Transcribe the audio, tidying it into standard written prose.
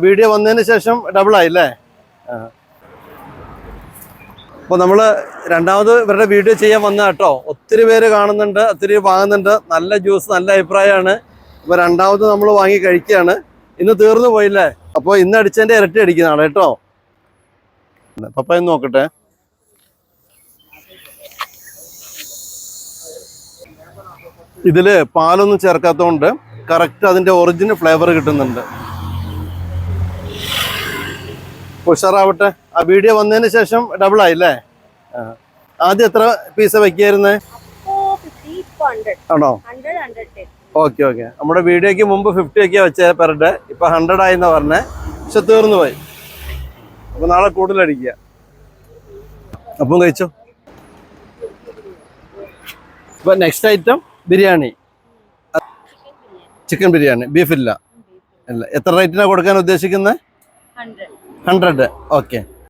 Video വന്നതിന് ശേഷം double ആയില്ലേ? അപ്പോൾ നമ്മൾ രണ്ടാമത് ഇവരുടെ വീഡിയോ ചെയ്യാൻ വന്ന കേട്ടോ. ഒത്തിരി പേര് കാണുന്നുണ്ട്, ഒത്തിരി വാങ്ങുന്നുണ്ട്. നല്ല ജ്യൂസ്, നല്ല അഭിപ്രായമാണ്. അപ്പോൾ രണ്ടാമത് നമ്മൾ വാങ്ങി കഴിക്കുകയാണ്. ഇന്ന് തീർന്നു പോയില്ലേ? അപ്പോൾ ഇന്ന് അടിച്ചതിൻ്റെ ഇരട്ടി അടിക്കുന്നതാണ് കേട്ടോ. പപ്പായ നോക്കട്ടെ. ഇതിൽ പാലൊന്നും ചേർക്കാത്തതുകൊണ്ട് കറക്റ്റ് അതിൻ്റെ ഒറിജിനൽ ഫ്ലേവർ കിട്ടുന്നുണ്ട്. ഉഷാറാവട്ടെ. ആ വീഡിയോ വന്നതിന് ശേഷം ഡബിൾ ആയില്ലേ? ആദ്യം എത്ര പീസ് വയ്ക്കായിരുന്നേ? ആണോ? Okay okay. നമ്മുടെ വീഡിയോക്ക് മുമ്പ് 50 ഒക്കെ വെച്ചേ പെർ ഡേ. ഇപ്പൊ 100 ആയിന്നാ പറഞ്ഞേ. പക്ഷെ തീർന്നു പോയി. അപ്പൊ നാളെ കൂടുതലടിക്കുക. അപ്പം കഴിച്ചോ. ഇപ്പൊ next item biryani, chicken biryani. ബീഫില്ല. ഇല്ല. എത്ര റേറ്റിനാണ് കൊടുക്കാൻ ഉദ്ദേശിക്കുന്നത്? 100. ഓക്കെ.